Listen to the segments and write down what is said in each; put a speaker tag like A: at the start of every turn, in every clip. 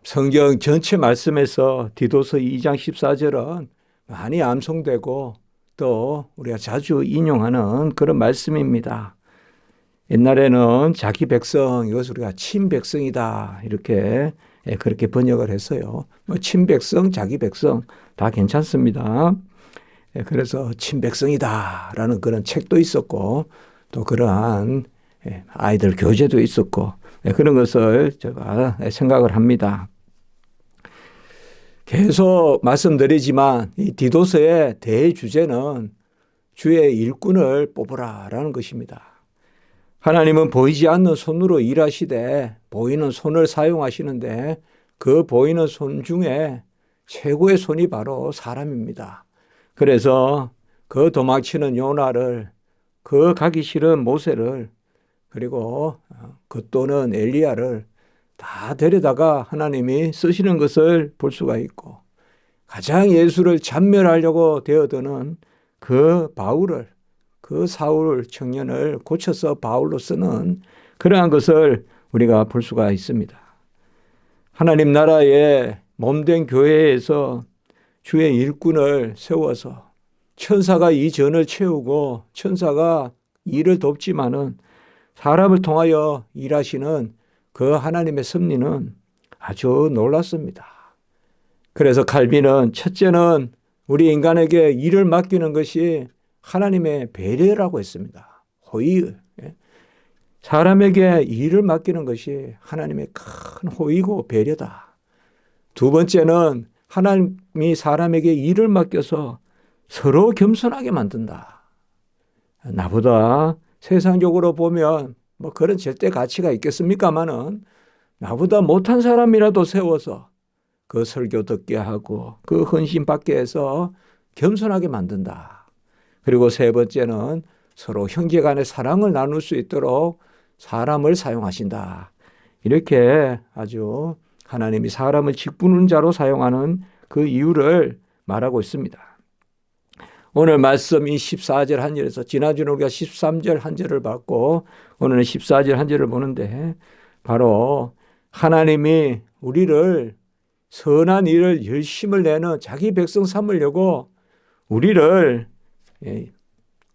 A: 성경 전체 말씀에서 디도서 2장 14절은 많이 암송되고 또 우리가 자주 인용하는 그런 말씀입니다. 옛날에는 자기 백성, 이것을 우리가 친백성이다 이렇게 그렇게 번역을 했어요. 친백성, 자기 백성 다 괜찮습니다. 그래서 친백성이다라는 그런 책도 있었고 또 그러한 아이들 교재도 있었고 그런 것을 제가 생각을 합니다. 계속 말씀드리지만 이 디도서의 대주제는 주의 일꾼을 뽑으라라는 것입니다. 하나님은 보이지 않는 손으로 일하시되 보이는 손을 사용하시는데 그 보이는 손 중에 최고의 손이 바로 사람입니다. 그래서 그 도망치는 요나를, 그 가기 싫은 모세를, 그리고 그 또는 엘리야를 다 데려다가 하나님이 쓰시는 것을 볼 수가 있고, 가장 예수를 잔멸하려고 되어드는 그 바울을, 그 사울 청년을 고쳐서 바울로 쓰는 그러한 것을 우리가 볼 수가 있습니다. 하나님 나라의 몸된 교회에서 주의 일꾼을 세워서 천사가 이 전을 채우고 천사가 일을 돕지만은 사람을 통하여 일하시는 그 하나님의 섭리는 아주 놀랐습니다. 그래서 칼빈은 첫째는 우리 인간에게 일을 맡기는 것이 하나님의 배려라고 했습니다. 호의. 사람에게 일을 맡기는 것이 하나님의 큰 호의고 배려다. 두 번째는 하나님이 사람에게 일을 맡겨서 서로 겸손하게 만든다. 나보다 세상적으로 보면 뭐 그런 절대 가치가 있겠습니까마는 나보다 못한 사람이라도 세워서 그 설교 듣게 하고 그 헌신 받게 해서 겸손하게 만든다. 그리고 세 번째는 서로 형제 간의 사랑을 나눌 수 있도록 사람을 사용하신다. 이렇게 아주 하나님이 사람을 직분은 자로 사용하는 그 이유를 말하고 있습니다. 오늘 말씀 이 14절 한 절에서 지난주는 우리가 13절 한 절을 봤고 오늘은 14절 한 절을 보는데 바로 하나님이 우리를 선한 일을 열심을 내는 자기 백성 삼으려고 우리를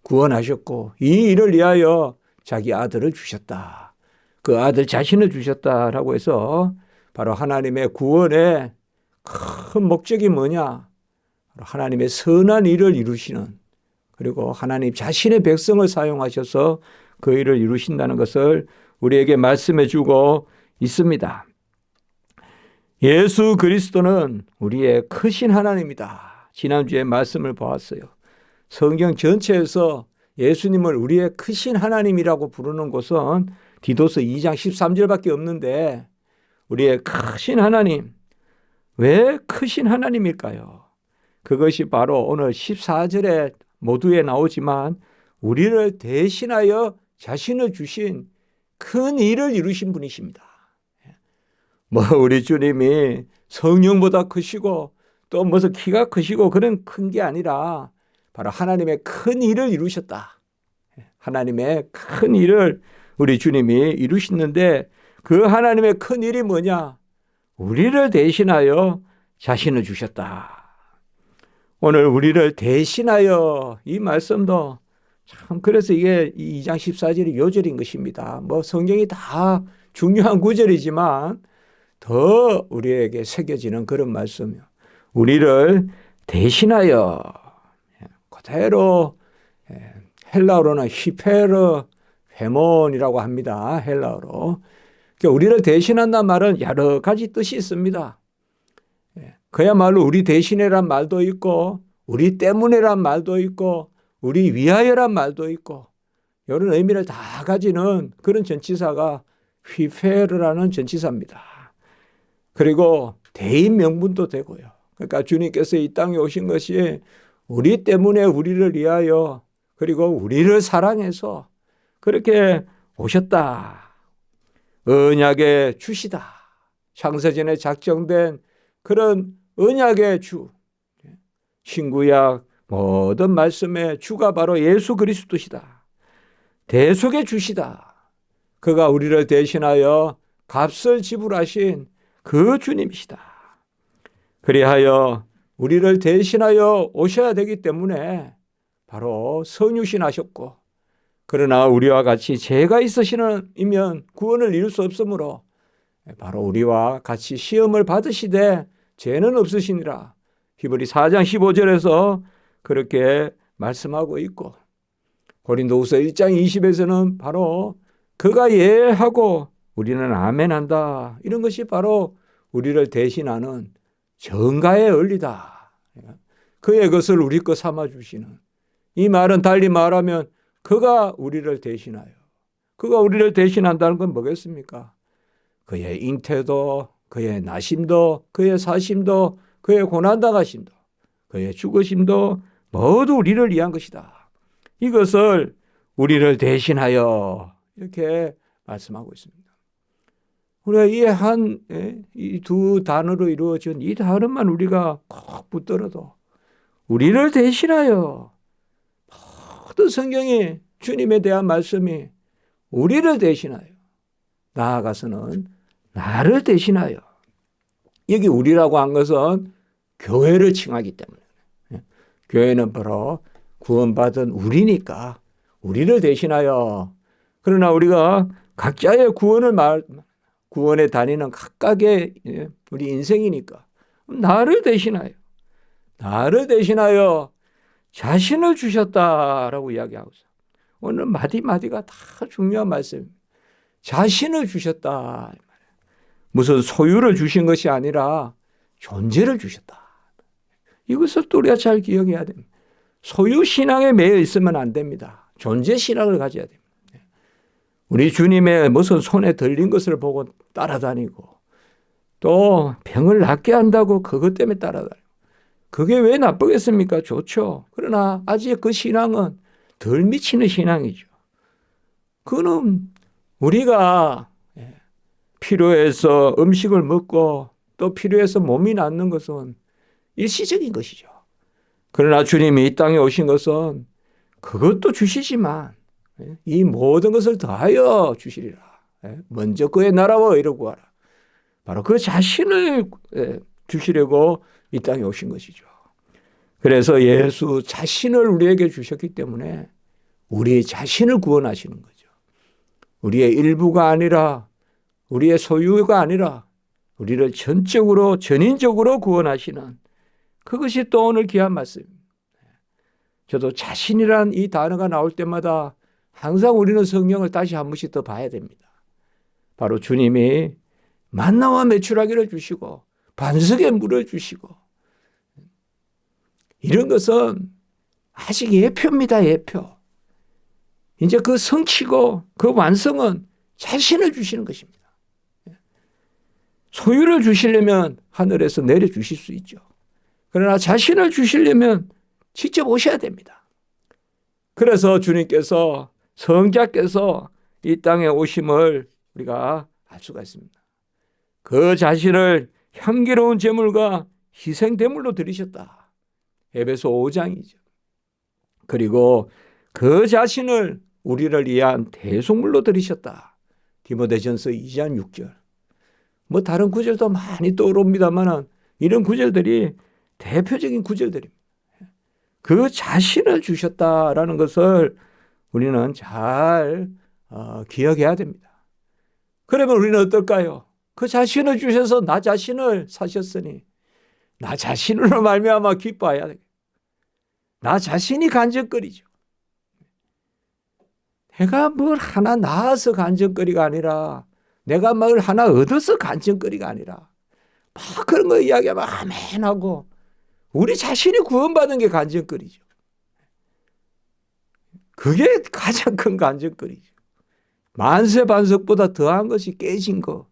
A: 구원하셨고 이 일을 위하여 자기 아들을 주셨다. 그 아들 자신을 주셨다라고 해서 바로 하나님의 구원의 큰 목적이 뭐냐? 하나님의 선한 일을 이루시는 그리고 하나님 자신의 백성을 사용하셔서 그 일을 이루신다는 것을 우리에게 말씀해 주고 있습니다. 예수 그리스도는 우리의 크신 하나님이다. 지난주에 말씀을 보았어요. 성경 전체에서 예수님을 우리의 크신 하나님이라고 부르는 곳은 디도서 2장 13절밖에 없는데 우리의 크신 하나님, 왜 크신 하나님일까요? 그것이 바로 오늘 14절에 모두에 나오지만 우리를 대신하여 자신을 주신 큰 일을 이루신 분이십니다. 우리 주님이 성령보다 크시고 또 무슨 키가 크시고 그런 큰 게 아니라 바로 하나님의 큰 일을 이루셨다. 하나님의 큰 일을 우리 주님이 이루시는데 그 하나님의 큰 일이 뭐냐? 우리를 대신하여 자신을 주셨다. 오늘 우리를 대신하여 이 말씀도 참 그래서 이게 2장 14절이 요절인 것입니다. 성경이 다 중요한 구절이지만 더 우리에게 새겨지는 그런 말씀이요. 우리를 대신하여 그대로 헬라어로는 히페르 헤몬이라고 합니다. 헬라어로. 그러니까 우리를 대신한다는 말은 여러 가지 뜻이 있습니다. 그야말로 우리 대신해란 말도 있고 우리 때문에란 말도 있고 우리 위하여란 말도 있고 이런 의미를 다 가지는 그런 전치사가 휘페르라는 전치사입니다. 그리고 대인 명분도 되고요. 그러니까 주님께서 이 땅에 오신 것이 우리 때문에 우리를 위하여 그리고 우리를 사랑해서 그렇게 오셨다. 언약의 주시다. 창세전에 작정된 그런 언약의 주, 신구약 모든 말씀의 주가 바로 예수 그리스도시다. 대속의 주시다. 그가 우리를 대신하여 값을 지불하신 그 주님이시다. 그리하여 우리를 대신하여 오셔야 되기 때문에 바로 성육신하셨고, 그러나 우리와 같이 죄가 있으시면 구원을 이룰 수 없으므로 바로 우리와 같이 시험을 받으시되 죄는 없으시니라. 히브리 4장 15절에서 그렇게 말씀하고 있고, 고린도후서 1장 20에서는 바로 그가 예하고 우리는 아멘한다. 이런 것이 바로 우리를 대신하는 정가의 은리다. 그의 것을 우리 것 삼아주시는, 이 말은 달리 말하면 그가 우리를 대신하여, 그가 우리를 대신한다는 건 뭐겠습니까? 그의 잉태도, 그의 나심도, 그의 사심도, 그의 고난당하심도, 그의 죽으심도 모두 우리를 위한 것이다. 이것을 우리를 대신하여 이렇게 말씀하고 있습니다. 우리가 이 두 단어로 이루어진 이 단어만 우리가 꼭 붙들어도 우리를 대신하여, 모든 성경이 주님에 대한 말씀이 우리를 대신하여, 나아가서는 나를 대신하여, 여기 우리라고 한 것은 교회를 칭하기 때문에, 교회는 바로 구원받은 우리니까 우리를 대신하여, 그러나 우리가 각자의 구원에 다니는 각각의 우리 인생이니까 나를 대신하여 자신을 주셨다라고 이야기하고 있어요. 오늘 마디마디가 다 중요한 말씀입니다. 자신을 주셨다. 무슨 소유를 주신 것이 아니라 존재를 주셨다. 이것을 또 우리가 잘 기억해야 됩니다. 소유 신앙에 매여 있으면 안 됩니다. 존재 신앙을 가져야 됩니다. 우리 주님의 무슨 손에 들린 것을 보고 따라다니고, 또 병을 낫게 한다고 그것 때문에 따라다니고, 그게 왜 나쁘겠습니까? 좋죠. 그러나 아직 그 신앙은 덜 미치는 신앙이죠. 그는 우리가 필요해서 음식을 먹고 또 필요해서 몸이 낫는 것은 일시적인 것이죠. 그러나 주님이 이 땅에 오신 것은 그것도 주시지만 이 모든 것을 더하여 주시리라. 먼저 그의 나라와 의를 구하라. 바로 그 자신을 주시려고 이 땅에 오신 것이죠. 그래서 예수 자신을 우리에게 주셨기 때문에 우리 자신을 구원하시는 거죠. 우리의 일부가 아니라, 우리의 소유가 아니라 우리를 전적으로, 전인적으로 구원하시는, 그것이 또 오늘 귀한 말씀입니다. 저도 자신이란 이 단어가 나올 때마다 항상 우리는 성경을 다시 한 번씩 더 봐야 됩니다. 바로 주님이 만나와 메추라기를 주시고 반석에 물을 주시고, 이런 것은 아직 예표입니다. 예표. 이제 그 성취고 그 완성은 자신을 주시는 것입니다. 소유를 주시려면 하늘에서 내려주실 수 있죠. 그러나 자신을 주시려면 직접 오셔야 됩니다. 그래서 주님께서, 성자께서 이 땅에 오심을 우리가 알 수가 있습니다. 그 자신을 향기로운 제물과 희생제물로 드리셨다. 에베소 5장이죠. 그리고 그 자신을 우리를 위한 대속물로 드리셨다. 디모데전서 2장 6절. 뭐 다른 구절도 많이 떠오릅니다만 이런 구절들이 대표적인 구절들입니다. 그 자신을 주셨다라는 것을 우리는 잘 기억해야 됩니다. 그러면 우리는 어떨까요? 그 자신을 주셔서 나 자신을 사셨으니 나 자신으로 말미암아 기뻐해야 되겠다. 나 자신이 간증거리죠. 내가 뭘 하나 낳아서 간증거리가 아니라, 내가 뭘 하나 얻어서 간증거리가 아니라, 막 그런 거 이야기하면 아멘 하고 우리 자신이 구원받은 게 간증거리죠. 그게 가장 큰 간증거리죠. 만세 반석보다 더한 것이 깨진 거,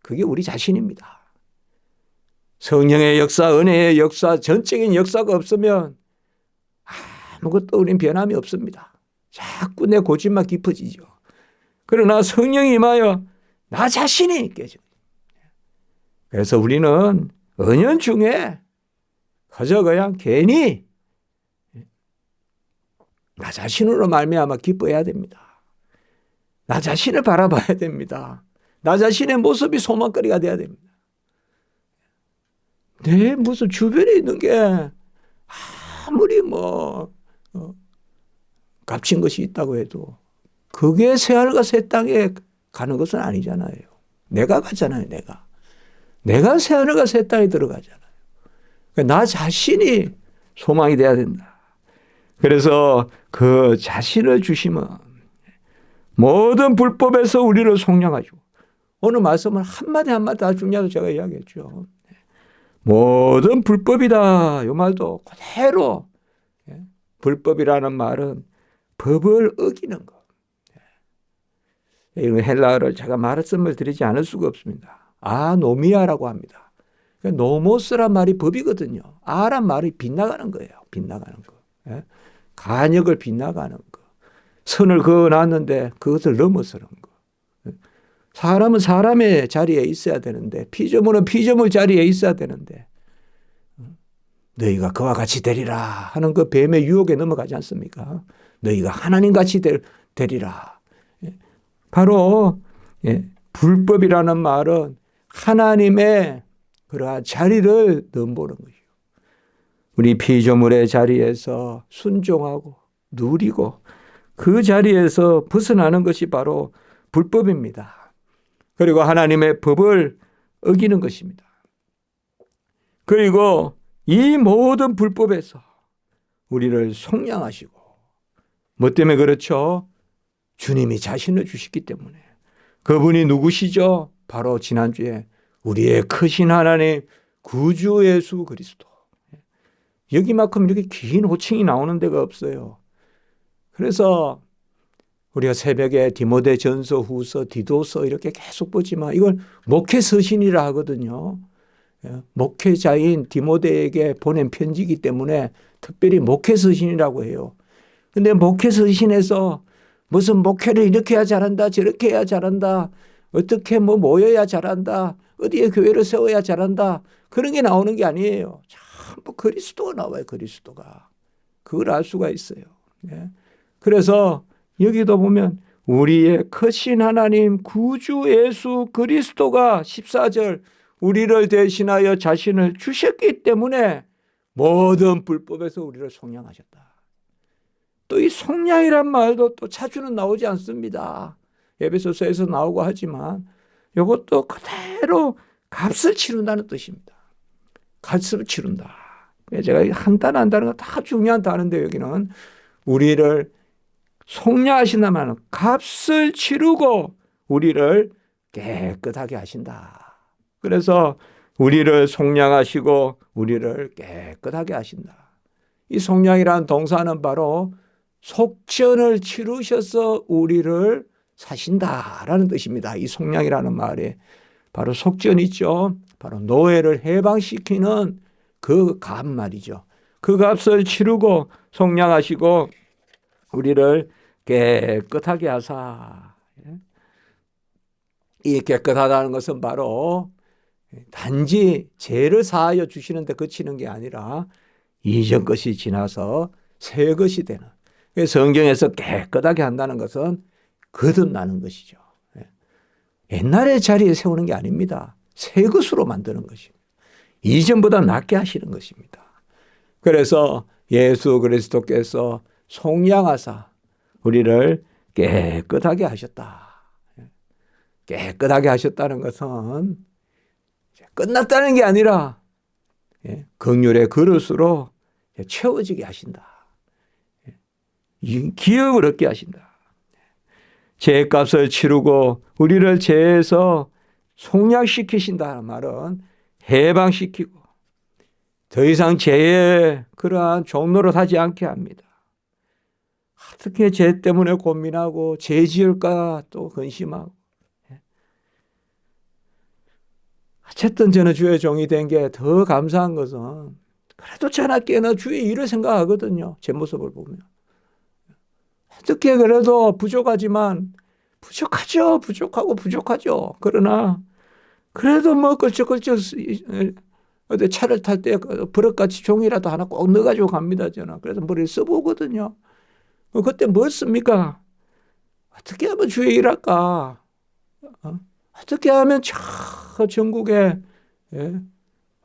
A: 그게 우리 자신입니다. 성령의 역사, 은혜의 역사, 전적인 역사가 없으면 아무것도 우린 변함이 없습니다. 자꾸 내 고집만 깊어지죠. 그러나 성령이 임하여 나 자신이 깨져. 그래서 우리는 은연중에 그저 그냥 괜히 나 자신으로 말미암아 기뻐해야 됩니다. 나 자신을 바라봐야 됩니다. 나 자신의 모습이 소망거리가 돼야 됩니다. 내 무슨 주변에 있는 게 아무리 값진 것이 있다고 해도 그게 새하늘과 새 땅에 가는 것은 아니잖아요. 내가 가잖아요. 내가 새하늘과 새 땅에 들어가잖아요. 그러니까 나 자신이 소망이 돼야 된다. 그래서 그 자신을 주시면 모든 불법에서 우리를 속량하시고, 오늘 말씀은 한마디 한마디 다 중요하다고 제가 이야기했죠. 모든 불법이다. 이 말도 그대로, 불법이라는 말은 법을 어기는 것. 이런 헬라어를 제가 말씀을 드리지 않을 수가 없습니다. 아노미아라고 합니다. 노모스란 말이 법이거든요. 아란 말이 빗나가는 거예요. 빗나가는 거. 간역을 빗나가는 거. 선을 그어놨는데 그것을 넘어서는 거. 사람은 사람의 자리에 있어야 되는데, 피조물은 피조물 자리에 있어야 되는데, 너희가 그와 같이 되리라 하는 그 뱀의 유혹에 넘어가지 않습니까? 너희가 하나님같이 되리라. 바로 불법이라는 말은 하나님의 그러한 자리를 넘보는 것이요. 우리 피조물의 자리에서 순종하고 누리고 그 자리에서 벗어나는 것이 바로 불법입니다. 그리고 하나님의 법을 어기는 것입니다. 그리고 이 모든 불법에서 우리를 속량하시고, 뭐 때문에 그렇죠? 주님이 자신을 주시기 때문에. 그분이 누구시죠? 바로 지난주에 우리의 크신 하나님 구주 예수 그리스도. 여기만큼 이렇게 긴 호칭이 나오는 데가 없어요. 그래서 우리가 새벽에 디모데전서, 후서, 디도서 이렇게 계속 보지만 이걸 목회서신이라 하거든요. 목회자인 디모데에게 보낸 편지이기 때문에 특별히 목회서신이라고 해요. 그런데 목회서신에서 무슨 목회를 이렇게 해야 잘한다, 저렇게 해야 잘한다, 어떻게 모여야 잘한다, 어디에 교회를 세워야 잘한다, 그런 게 나오는 게 아니에요. 전부 그리스도가 나와요. 그리스도가. 그걸 알 수가 있어요. 그래서 여기도 보면 우리의 크신 하나님 구주 예수 그리스도가 14절 우리를 대신하여 자신을 주셨기 때문에 모든 불법에서 우리를 속량하셨다. 또 이 속량이란 말도 또 자주는 나오지 않습니다. 에베소서에서 나오고 하지만 이것도 그대로 값을 치른다는 뜻입니다. 값을 치른다. 제가 한 단어 한 단어가 다 중요한 단어인데 여기는 우리를 속량하신다면 값을 치르고 우리를 깨끗하게 하신다. 그래서 우리를 속량하시고 우리를 깨끗하게 하신다. 이 속량이라는 동사는 바로 속전을 치르셔서 우리를 사신다라는 뜻입니다. 이 속량이라는 말이 바로 속전 있죠. 바로 노예를 해방시키는 그 값 말이죠. 그 값을 치르고 속량하시고 우리를 깨끗하게 하사. 이 깨끗하다는 것은 바로 단지 죄를 사하여 주시는데 그치는 게 아니라 이전 것이 지나서 새 것이 되는. 성경에서 깨끗하게 한다는 것은 거듭나는 것이죠. 옛날의 자리에 세우는 게 아닙니다. 새 것으로 만드는 것입니다. 이전보다 낫게 하시는 것입니다. 그래서 예수 그리스도께서 속량하사 우리를 깨끗하게 하셨다. 깨끗하게 하셨다는 것은 끝났다는 게 아니라 긍휼의 그릇으로 채워지게 하신다. 기업을 얻게 하신다. 죄값을 치르고 우리를 죄에서 속량시키신다는 말은 해방시키고 더 이상 죄의 그러한 종로를 하지 않게 합니다. 어떻게 죄 때문에 고민하고 죄 지을까 또 근심하고. 어쨌든 저는 주의 종이 된 게 더 감사한 것은 그래도 저나 꽤나 주의 일을 생각하거든요. 제 모습을 보면. 어떻게 그래도 부족하지만 부족하죠. 부족하죠. 그러나 그래도 걸쩍걸쩍 어디 차를 탈 때 버릇같이 종이라도 하나 꼭 넣어가지고 갑니다. 저는. 그래서 머리를 써보거든요. 그때 뭐 씁니까? 어떻게 하면 주의 일할까? 어떻게 하면 저 전국에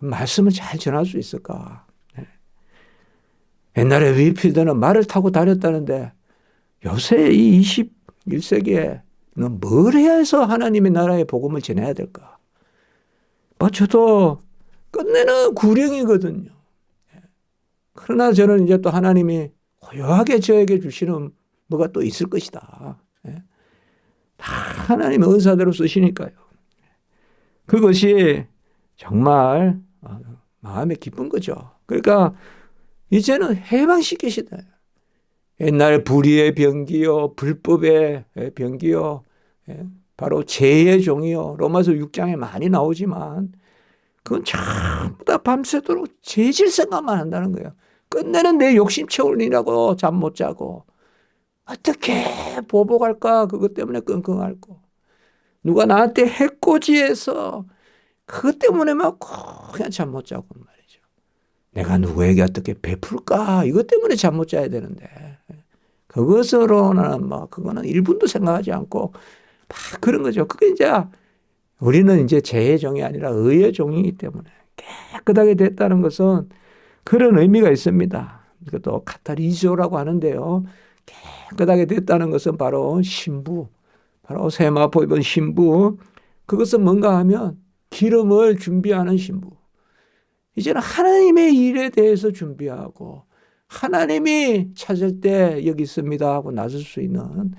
A: 말씀을 잘 전할 수 있을까? 옛날에 위필드는 말을 타고 다녔다는데 요새 이 21세기에 넌 뭘 해야 해서 하나님의 나라의 복음을 전해야 될까? 뭐 저도 끝내는 구령이거든요. 그러나 저는 이제 또 하나님이 고요하게 저에게 주시는 뭐가 또 있을 것이다. 다 하나님의 은사대로 쓰시니까요. 그것이 정말 마음에 기쁜 거죠. 그러니까 이제는 해방시키시다. 옛날 불의의 병기요, 불법의 병기요, 바로 죄의 종이요. 로마서 6장에 많이 나오지만 그건 전부 다 밤새도록 죄질 생각만 한다는 거예요. 끝내는 내 욕심 채우려고 잠 못 자고 어떻게 보복할까 그것 때문에 끙끙 앓고 누가 나한테 해코지해서 그것 때문에 막 그냥 잠 못 자고 말이죠. 내가 누구에게 어떻게 베풀까 이것 때문에 잠 못 자야 되는데 그것으로는 뭐 그거는 1분도 생각하지 않고 막 그런 거죠. 그게 이제 우리는 이제 죄의 종이 아니라 의의 종이기 때문에 깨끗하게 됐다는 것은 그런 의미가 있습니다. 이것도 카타리조라고 하는데요. 깨끗하게 됐다는 것은 바로 신부, 바로 세마포 입은 신부. 그것은 뭔가 하면 기름을 준비하는 신부. 이제는 하나님의 일에 대해서 준비하고 하나님이 찾을 때 여기 있습니다 하고 나설 수 있는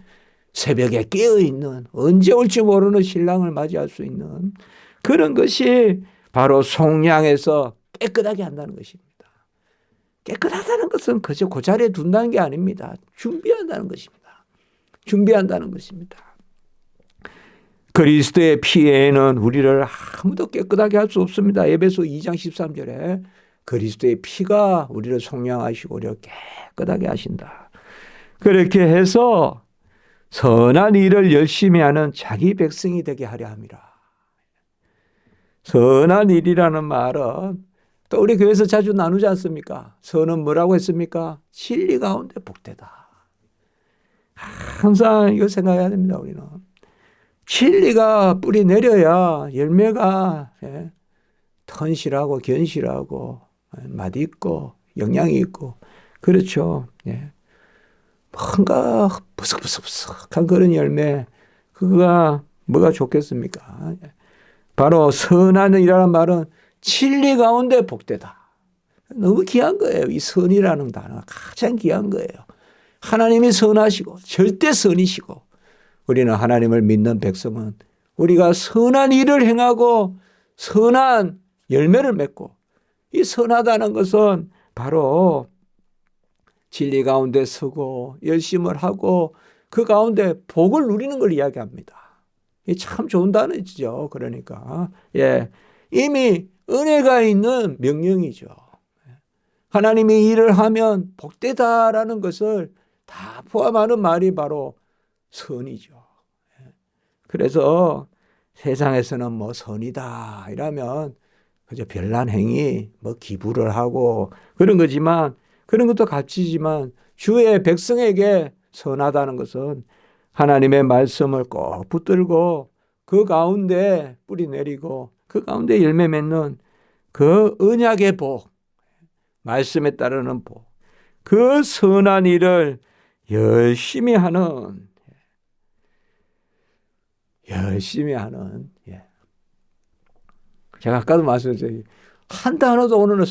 A: 새벽에 깨어있는 언제 올지 모르는 신랑을 맞이할 수 있는 그런 것이 바로 속량에서 깨끗하게 한다는 것입니다. 깨끗하다는 것은 그저 그 자리에 둔다는 게 아닙니다. 준비한다는 것입니다. 준비한다는 것입니다. 그리스도의 피에는 우리를 아무도 깨끗하게 할 수 없습니다. 에베소 2장 13절에 그리스도의 피가 우리를 속량하시고 우리를 깨끗하게 하신다. 그렇게 해서 선한 일을 열심히 하는 자기 백성이 되게 하려 함이라. 선한 일이라는 말은 또 우리 교회에서 자주 나누지 않습니까? 선은 뭐라고 했습니까? 진리 가운데 복되다. 항상 이거 생각해야 됩니다. 우리는. 진리가 뿌리 내려야 열매가 턴실하고 견실하고 맛있고 영양이 있고 그렇죠. 뭔가 버석버석한 그런 열매 그거가 뭐가 좋겠습니까? 바로 선한 일이라는 말은 진리 가운데 복되다. 너무 귀한 거예요. 이 선이라는 단어가 가장 귀한 거예요. 하나님이 선하시고 절대 선이시고 우리는 하나님을 믿는 백성은 우리가 선한 일을 행하고 선한 열매를 맺고 이 선하다는 것은 바로 진리 가운데 서고 열심을 하고 그 가운데 복을 누리는 걸 이야기합니다. 이 참 좋은 단어죠. 그러니까 이미 은혜가 있는 명령이죠. 하나님이 일을 하면 복되다라는 것을 다 포함하는 말이 바로 선이죠. 그래서 세상에서는 뭐 선이다 이러면 그저 별난 행위, 뭐 기부를 하고 그런 거지만 그런 것도 가치지만 주의 백성에게 선하다는 것은 하나님의 말씀을 꼭 붙들고 그 가운데 뿌리 내리고 그 가운데 열매 맺는 그 언약의 복, 말씀에 따르는 복, 그 선한 일을 열심히 하는 제가 아까도 말씀드렸어요. 한 단어도 오늘은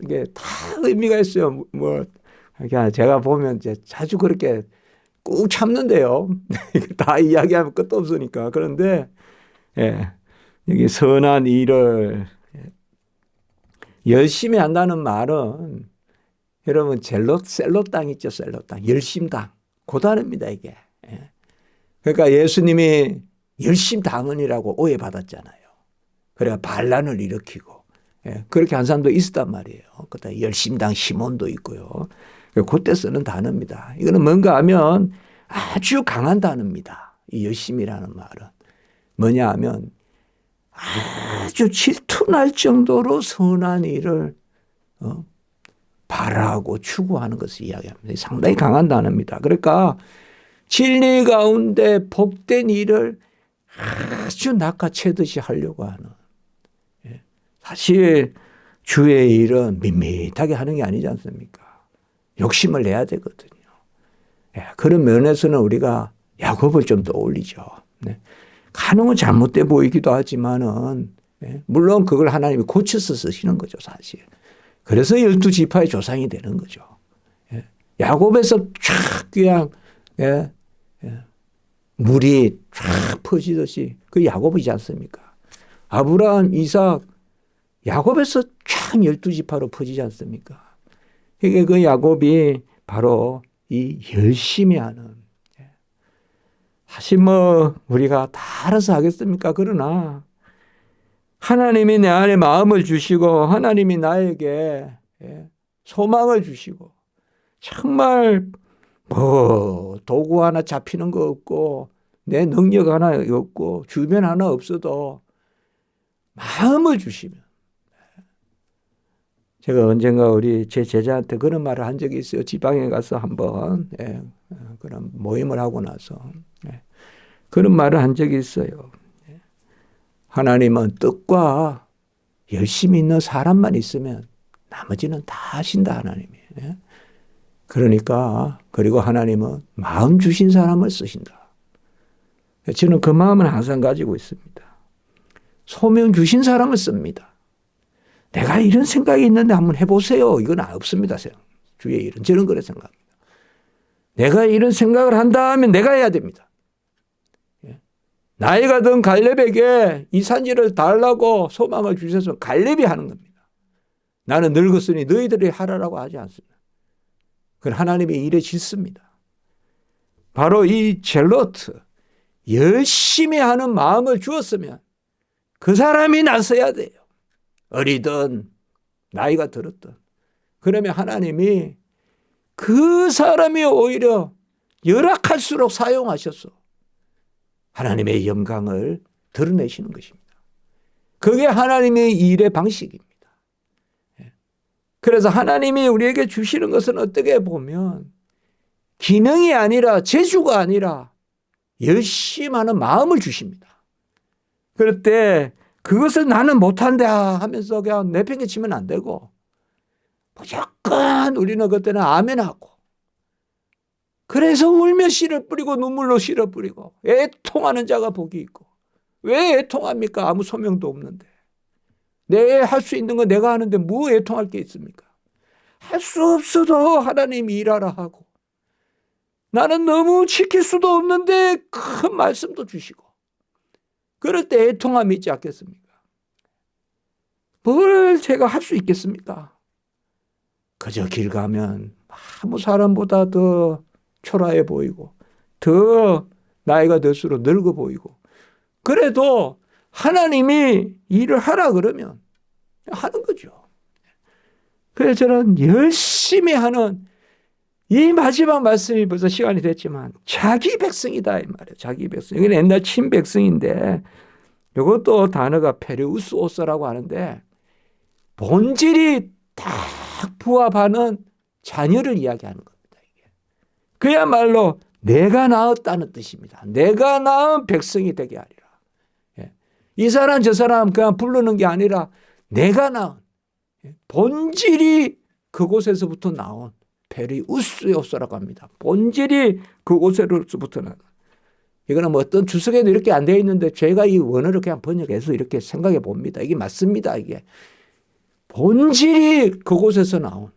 A: 이게 다 의미가 있어요. 뭐 제가 보면 이제 자주 그렇게 꾹 참는데요. 다 이야기하면 끝도 없으니까. 그런데 여기 선한 일을 열심히 한다는 말은 여러분 셀로땅 있죠. 셀로땅. 열심당. 고단합니다 이게. 그러니까 예수님이 열심당원이라고 오해받았잖아요. 그래야 반란을 일으키고 그렇게 한 사람도 있었단 말이에요. 그다음에 열심당 시몬도 있고요. 그때 쓰는 단어입니다. 이거는 뭔가 하면 아주 강한 단어입니다. 이 열심이라는 말은. 뭐냐 하면 아주 질투날 정도로 선한 일을 바라고 추구하는 것을 이야기합니다. 상당히 강한 단어입니다. 그러니까 진리 가운데 복된 일을 아주 낚아채듯이 하려고 하는. 사실 주의 일은 밋밋하게 하는 게 아니지 않습니까? 욕심을 내야 되거든요. 예, 그런 면에서는 우리가 야곱을 좀 떠올리죠. 네. 간혹은 잘못돼 보이기도 하지만은, 예, 물론 그걸 하나님이 고쳐서 쓰시는 거죠, 사실. 그래서 12지파의 조상이 되는 거죠. 예. 야곱에서 쫙 그냥, 예, 예, 물이 쫙 퍼지듯이 그 야곱이지 않습니까? 아브라함, 이삭, 야곱에서 쫙 12지파로 퍼지지 않습니까? 이게 그 야곱이 바로 이 열심히 하는, 사실 뭐 우리가 다 알아서 하겠습니까? 그러나 하나님이 내 안에 마음을 주시고 하나님이 나에게 소망을 주시고 정말 뭐 도구 하나 잡히는 거 없고 내 능력 하나 없고 주변 하나 없어도 마음을 주시면, 제가 언젠가 우리 제 제자한테 그런 말을 한 적이 있어요. 지방에 가서 한번 그런 모임을 하고 나서 그런 말을 한 적이 있어요. 하나님은 뜻과 열심히 있는 사람만 있으면 나머지는 다 하신다, 하나님이. 그러니까 그리고 하나님은 마음 주신 사람을 쓰신다. 저는 그 마음은 항상 가지고 있습니다. 소명 주신 사람을 씁니다. 내가 이런 생각이 있는데 한번 해보세요. 이건 없습니다. 주의 일은. 저는 그래 생각합니다. 내가 이런 생각을 한다 하면 내가 해야 됩니다. 나이가 든 갈렙에게 이 산지를 달라고 소망을 주셔서 갈렙이 하는 겁니다. 나는 늙었으니 너희들이 하라라고 하지 않습니다. 그건 하나님의 일에 짓습니다. 바로 이 젤로트, 열심히 하는 마음을 주었으면 그 사람이 나서야 돼요. 어리든 나이가 들었든. 그러면 하나님이 그 사람이 오히려 열악할수록 사용하셔서 하나님의 영광을 드러내시는 것입니다. 그게 하나님의 일의 방식입니다. 그래서 하나님이 우리에게 주시는 것은 어떻게 보면 기능이 아니라 재주가 아니라 열심히 하는 마음을 주십니다. 그럴 때 그것을 나는 못한다 하면서 그냥 내팽개치면 안 되고 무조건 우리는 그때는 아멘하고, 그래서 울며 씨를 뿌리고 눈물로 씨를 뿌리고 애통하는 자가 복이 있고. 왜 애통합니까? 아무 소명도 없는데. 내 할 수 있는 건 내가 하는데 뭐 애통할 게 있습니까? 할 수 없어도 하나님이 일하라 하고, 나는 너무 지킬 수도 없는데 큰 말씀도 주시고, 그럴 때 애통함이 있지 않겠습니까? 뭘 제가 할 수 있겠습니까? 그저 길 가면 아무 사람보다 더 초라해 보이고 더 나이가 들수록 늙어 보이고, 그래도 하나님이 일을 하라 그러면 하는 거죠. 그래서 저는 열심히 하는 이 마지막 말씀이 벌써 시간이 됐지만 자기 백성이다 이 말이에요. 자기 백성. 이건 옛날 친백성인데 이것도 단어가 페르우스오스라고 하는데 본질이 딱 부합하는 자녀를 이야기하는 겁니다. 이게. 그야말로 내가 낳았다는 뜻입니다. 내가 낳은 백성이 되게 하리라. 예. 이 사람 저 사람 그냥 부르는 게 아니라 내가 낳은 본질이 그곳에서부터 나온 페르우스오스라고 합니다. 본질이 그곳에서부터 나온. 이거는 뭐 어떤 주석에도 이렇게 안 되어 있는데 제가 이 원어를 그냥 번역해서 이렇게 생각해 봅니다. 이게 맞습니다. 이게 본질이 그곳에서 나온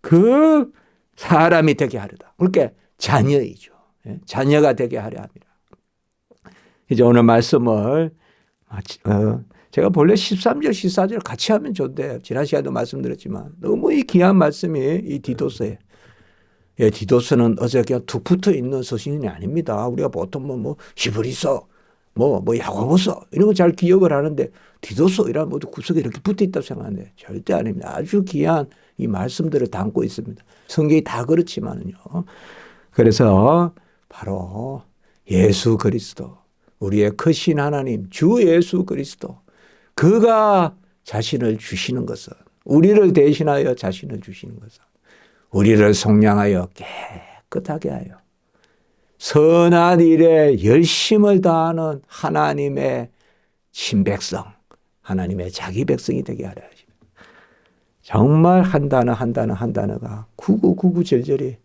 A: 그 사람이 되게 하려다. 그러니까 자녀이죠. 자녀가 되게 하려 합니다. 이제 오늘 말씀을 제가 본래 13절 14절 같이 하면 좋은데 지난 시간에도 말씀드렸지만 너무 이 귀한 말씀이 이 디도서에. 디도서는 어제 그냥 툭 붙어 있는 서신이 아닙니다. 우리가 보통 뭐 히브리서, 뭐 야고보서 이런 거 잘 기억을 하는데 디도서 이런 모두 구석에 이렇게 붙어 있다고 생각하는데 절대 아닙니다. 아주 귀한 이 말씀들을 담고 있습니다. 성경이 다 그렇지만은요. 그래서 바로 예수 그리스도, 우리의 크신 하나님 주 예수 그리스도, 그가 자신을 주시는 것은, 우리를 대신하여 자신을 주시는 것은 우리를 속량하여 깨끗하게 하여 선한 일에 열심을 다하는 하나님의 친백성, 하나님의 자기 백성이 되게 하려 하십니다. 정말 한 단어가 구구구구절절히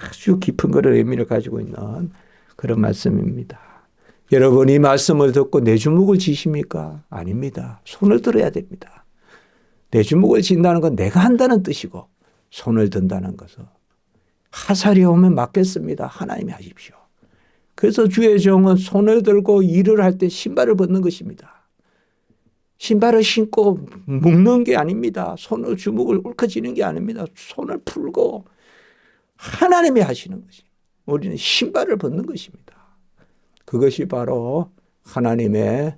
A: 아주 깊은 그런 의미를 가지고 있는 그런 말씀입니다. 여러분, 이 말씀을 듣고 내 주먹을 쥐십니까? 아닙니다. 손을 들어야 됩니다. 내 주먹을 쥔다는 건 내가 한다는 뜻이고, 손을 든다는 것은 화살이 오면 맞겠습니다. 하나님이 하십시오. 그래서 주의 종은 손을 들고 일을 할 때 신발을 벗는 것입니다. 신발을 신고 묶는 게 아닙니다. 손을 주먹을 울컥지는 게 아닙니다. 손을 풀고 하나님이 하시는 것이. 우리는 신발을 벗는 것입니다. 그것이 바로 하나님의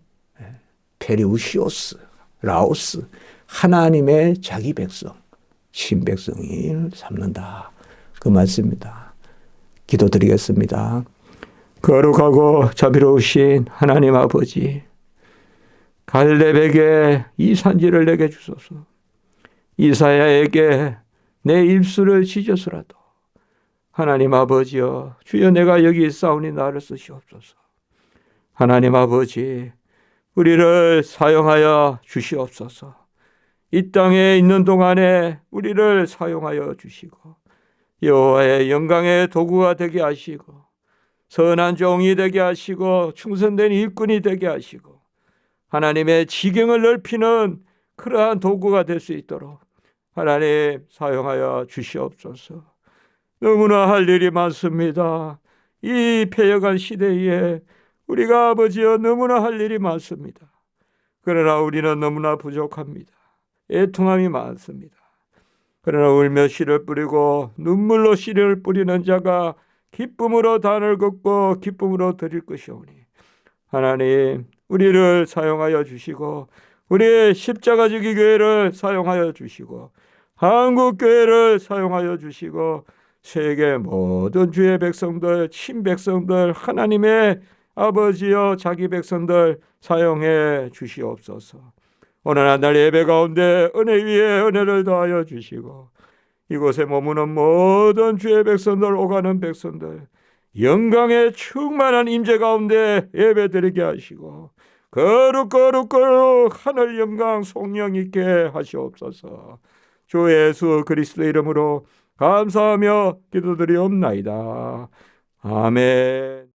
A: 페리우시오스, 라오스, 하나님의 자기 백성, 신백성을 삼는다. 그 말씀입니다. 기도드리겠습니다. 거룩하고 자비로우신 하나님 아버지, 갈렙에게 이 산지를 내게 주소서. 이사야에게 내 입술을 찢어서라도 하나님 아버지여, 주여 내가 여기 있사오니 나를 쓰시옵소서. 하나님 아버지, 우리를 사용하여 주시옵소서. 이 땅에 있는 동안에 우리를 사용하여 주시고 여호와의 영광의 도구가 되게 하시고 선한 종이 되게 하시고 충성된 일꾼이 되게 하시고 하나님의 지경을 넓히는 그러한 도구가 될 수 있도록 하나님 사용하여 주시옵소서. 너무나 할 일이 많습니다. 이 패역한 시대에 우리가 아버지여 너무나 할 일이 많습니다. 그러나 우리는 너무나 부족합니다. 애통함이 많습니다. 그러나 울며 씨를 뿌리고 눈물로 씨를 뿌리는 자가 기쁨으로 단을 걷고 기쁨으로 드릴 것이오니 하나님, 우리를 사용하여 주시고 우리의 십자가지기 교회를 사용하여 주시고 한국교회를 사용하여 주시고 세계 모든 주의 백성들, 친백성들, 하나님의 아버지여 자기 백성들 사용해 주시옵소서. 오늘 날 예배 가운데 은혜 위에 은혜를 더하여 주시고 이곳에 머무는 모든 주의 백성들, 오가는 백성들 영광의 충만한 임재 가운데 예배 드리게 하시고 거룩 하늘 영광 송영 있게 하시옵소서. 주 예수 그리스도 이름으로 감사하며 기도드리옵나이다. 아멘.